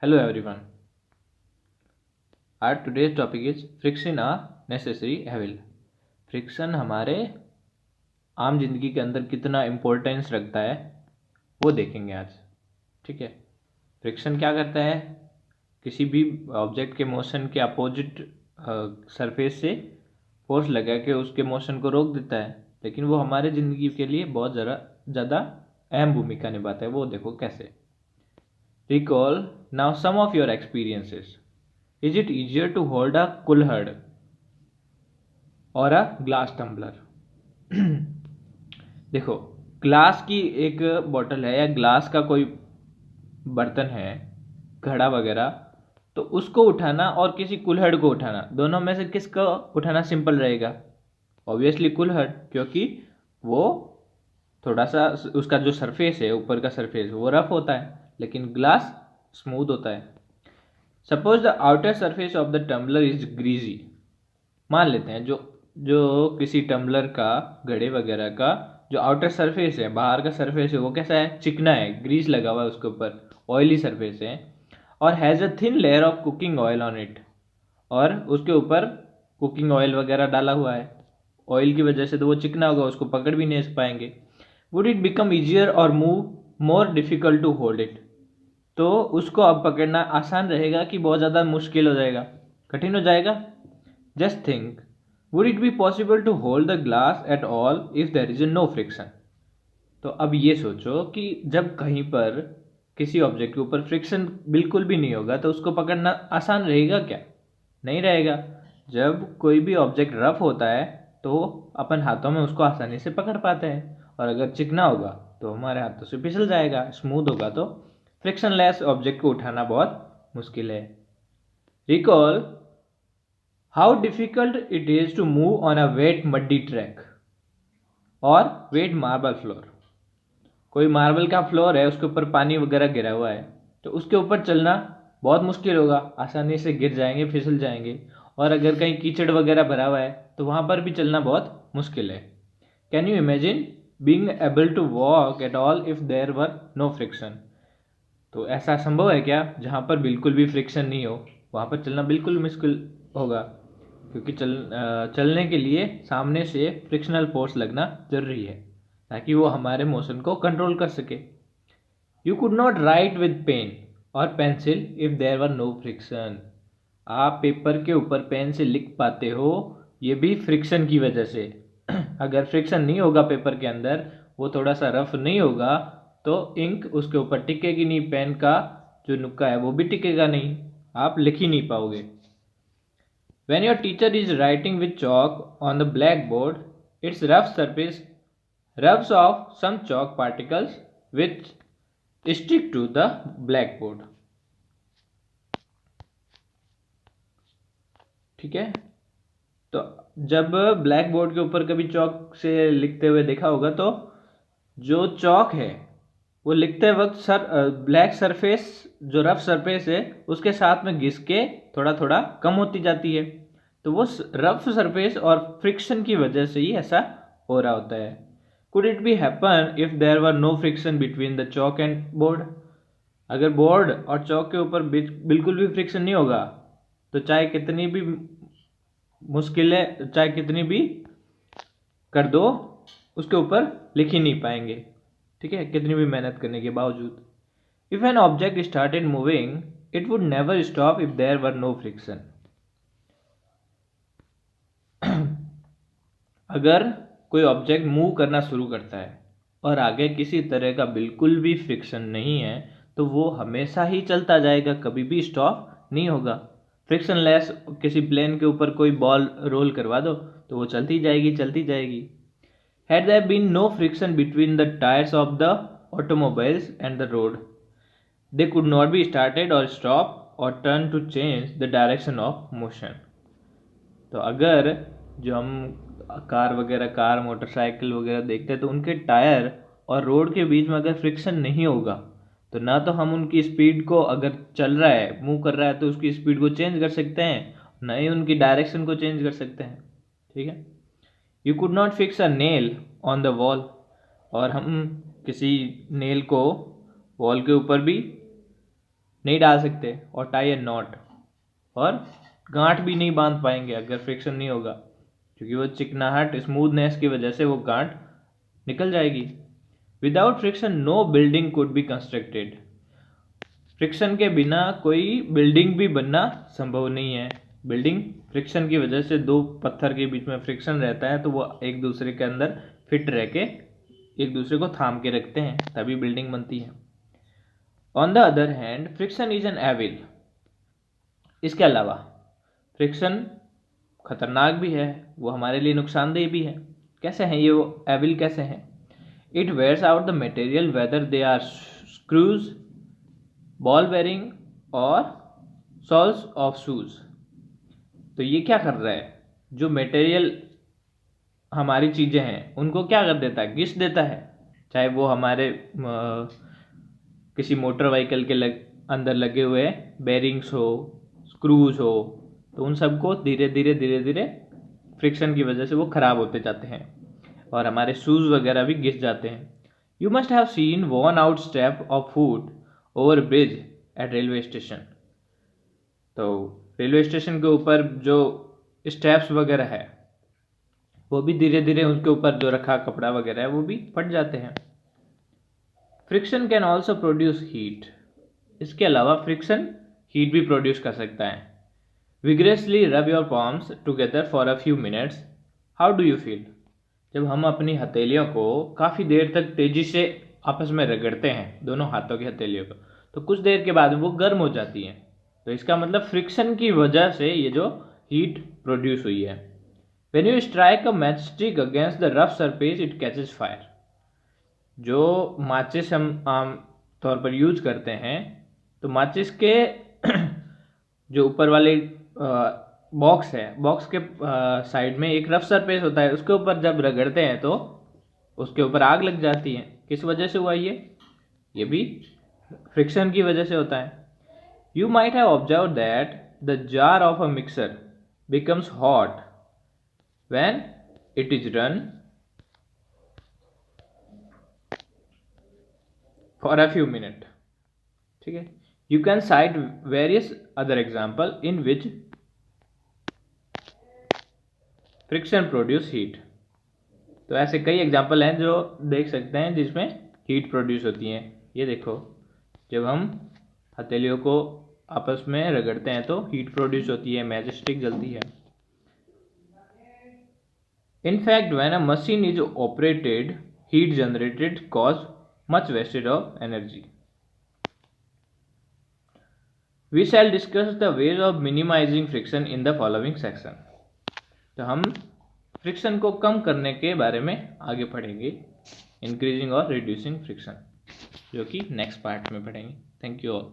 Hello everyone. Our today's topic is friction a necessary evil. Friction हमारे आम जिंदगी के अंदर कितना इम्पोर्टेंस रखता है वो देखेंगे आज. ठीक है. फ्रिक्शन क्या करता है? किसी भी ऑब्जेक्ट के मोशन के अपोजिट सरफेस से फोर्स लगा के उसके मोशन को रोक देता है, लेकिन वो हमारे ज़िंदगी के लिए बहुत ज़्यादा अहम भूमिका निभाता है. वो देखो कैसे. Recall now some of your experiences. Is it easier to hold a कुल्हड़ or a glass tumbler? देखो, ग्लास की एक बॉटल है या ग्लास का कोई बर्तन है, घड़ा वगैरह, तो उसको उठाना और किसी कुल्हड़ को उठाना, दोनों में से किसको उठाना सिंपल रहेगा? ऑब्वियसली कुल्हड़, क्योंकि वो थोड़ा सा उसका जो सरफेस है, ऊपर का सरफेस, वो रफ होता है, लेकिन ग्लास स्मूथ होता है. Suppose the outer surface of the tumbler is greasy. मान लेते हैं जो जो किसी टम्बलर का, घड़े वगैरह का जो आउटर सरफेस है, बाहर का सरफेस है, वो कैसा है? चिकना है, ग्रीस लगा हुआ है उसके ऊपर, ऑयली सरफेस है, और has a thin layer of cooking oil on it. और उसके ऊपर कुकिंग ऑयल वगैरह डाला हुआ है. ऑयल की वजह से तो वो चिकना होगा, उसको पकड़ भी नहीं पाएंगे. वुड इट बिकम ईजियर और move more difficult to hold it? तो उसको अब पकड़ना आसान रहेगा कि बहुत ज़्यादा मुश्किल हो जाएगा, कठिन हो जाएगा? Just think, would it be possible to hold the glass at all if there is no friction? तो अब ये सोचो कि जब कहीं पर किसी ऑब्जेक्ट के ऊपर फ्रिक्शन बिल्कुल भी नहीं होगा तो उसको पकड़ना आसान रहेगा क्या? नहीं रहेगा. जब कोई भी ऑब्जेक्ट रफ होता है तो अपन हाथों में उसको आसानी से पकड़ पाते हैं, और अगर चिकना होगा तो हमारे हाथों से फिसल जाएगा. स्मूथ होगा तो फ्रिक्शनलेस ऑब्जेक्ट को उठाना बहुत मुश्किल है. Recall how difficult it is to move on a wet muddy track और वेट मार्बल फ्लोर. कोई मार्बल का फ्लोर है, उसके ऊपर पानी वगैरह गिरा हुआ है, तो उसके ऊपर चलना बहुत मुश्किल होगा, आसानी से गिर जाएंगे, फिसल जाएंगे. और अगर कहीं कीचड़ वगैरह भरा हुआ है तो वहाँ पर भी चलना बहुत मुश्किल है. Can you imagine being able to walk at all if there were no friction? तो ऐसा संभव है क्या जहाँ पर बिल्कुल भी फ्रिक्शन नहीं हो? वहाँ पर चलना बिल्कुल मुश्किल होगा, क्योंकि चलने के लिए सामने से फ्रिक्शनल फोर्स लगना जरूरी है ताकि वो हमारे मोशन को कंट्रोल कर सके. You could not write with pen और pencil if there were no friction. आप पेपर के ऊपर पेन से लिख पाते हो, ये भी फ्रिक्शन की वजह से. अगर फ्रिक्शन नहीं होगा पेपर के अंदर, वो थोड़ा सा रफ नहीं होगा, तो इंक उसके ऊपर टिकेगी नहीं, पेन का जो नुक्का है वो भी टिकेगा नहीं, आप लिख ही नहीं पाओगे. When your teacher is writing with chalk on the blackboard, its rough surface rubs off some chalk particles which stick to the blackboard. ठीक है. तो जब ब्लैक बोर्ड के ऊपर कभी चौक से लिखते हुए देखा होगा, तो जो चौक है वो लिखते वक्त ब्लैक सरफेस, जो रफ सरफेस है, उसके साथ में घिस के थोड़ा थोड़ा कम होती जाती है. तो वो रफ सरफेस और फ्रिक्शन की वजह से ही ऐसा हो रहा होता है. Could it be happen if there were no friction between the chalk and board? अगर बोर्ड और चौक के ऊपर बिल्कुल भी फ्रिक्शन नहीं होगा, तो चाहे कितनी भी मुश्किलें, चाहे कितनी भी कर दो, उसके ऊपर लिख ही नहीं पाएंगे. ठीक है, कितनी भी मेहनत करने के बावजूद. If an object started moving, it would never stop if there were no friction. अगर कोई ऑब्जेक्ट मूव करना शुरू करता है और आगे किसी तरह का बिल्कुल भी फ्रिक्शन नहीं है, तो वो हमेशा ही चलता जाएगा, कभी भी स्टॉप नहीं होगा. फ्रिक्शनलेस किसी प्लेन के ऊपर कोई बॉल रोल करवा दो तो वो चलती जाएगी, चलती जाएगी. Had there been no friction between the tires of the automobiles and the road, they could not be started or stopped or turned to change the direction of motion. तो अगर जो हम कार मोटरसाइकिल वगैरह देखते हैं, तो उनके tyre और रोड के बीच में अगर फ्रिक्शन नहीं होगा, तो ना तो हम उनकी स्पीड को, अगर चल रहा है, मूव कर रहा है, तो उसकी स्पीड को चेंज कर सकते हैं, ना ही उनकी डायरेक्शन को चेंज कर सकते हैं. ठीक है. You could not fix a nail on the wall. और हम किसी नेल को वॉल के ऊपर भी नहीं डाल सकते, और टाई ए नॉट, और गांठ भी नहीं बांध पाएंगे अगर फ्रिक्शन नहीं होगा, क्योंकि वो चिकनाहट स्मूथनेस की वजह से वो गांठ निकल जाएगी। Without friction no building could be constructed. Friction के बिना कोई बिल्डिंग भी बनना संभव नहीं है। बिल्डिंग फ्रिक्शन की वजह से, दो पत्थर के बीच में फ्रिक्शन रहता है तो वो एक दूसरे के अंदर फिट रह के एक दूसरे को थाम के रखते हैं, तभी बिल्डिंग बनती है। On the other hand friction is an evil. इसके अलावा फ्रिक्शन खतरनाक भी है, वो हमारे लिए नुकसानदेह भी है। कैसे हैं ये वो एविल कैसे हैं? It wears out the material whether they are screws, ball bearing और सोल्स ऑफ शूज। तो ये क्या कर रहा है, जो मटेरियल हमारी चीजें हैं उनको क्या कर देता है, घिस देता है। चाहे वो हमारे किसी मोटर व्हीकल के अंदर लगे हुए बेरिंग्स हो, स्क्रूज हो, तो उन सबको धीरे धीरे फ्रिक्शन की वजह से वो खराब होते जाते हैं, और हमारे शूज वगैरह भी घिस जाते हैं। You must have seen worn out step of food over bridge eight railway station. तो रेलवे स्टेशन के ऊपर जो स्टेप्स वगैरह है वो भी धीरे धीरे उसके ऊपर जो रखा कपड़ा वगैरह है वो भी फट जाते हैं। Friction can also produce heat. इसके अलावा फ्रिक्शन हीट भी प्रोड्यूस कर सकता है। विग्रेसली rub your palms together for a few minutes, how do you feel? जब हम अपनी हथेलियों को काफ़ी देर तक तेज़ी से आपस में रगड़ते हैं, दोनों हाथों की हथेलियों को, तो कुछ देर के बाद वो गर्म हो जाती हैं। तो इसका मतलब फ्रिक्शन की वजह से ये जो हीट प्रोड्यूस हुई है। When you strike a matchstick against the rough surface, it catches fire. जो माचिस हम आम तौर पर यूज करते हैं, तो माचिस के जो ऊपर वाले बॉक्स है, बॉक्स के साइड में एक रफ सरफेस होता है, उसके ऊपर जब रगड़ते हैं तो उसके ऊपर आग लग जाती है। किस वजह से हुआ ये भी फ्रिक्शन की वजह से होता है। You might have observe that the jar of a mixer becomes hot when it is run for a few minutes। ठीक है, you can cite various other example in which friction produce heat। तो ऐसे कई example हैं जो देख सकते हैं जिसमें हीट प्रोड्यूस होती है। ये देखो, जब हम हथेलियों को आपस में रगड़ते हैं तो हीट प्रोड्यूस होती है, मैचस्टिक जलती है। In fact, when a machine is operated, heat generated cause much wastage of energy। We shall discuss the ways of minimizing friction in the following section। तो हम फ्रिक्शन को कम करने के बारे में आगे पढ़ेंगे, इंक्रीजिंग और रिड्यूसिंग फ्रिक्शन, जो कि नेक्स्ट पार्ट में पढ़ेंगे। Thank you all.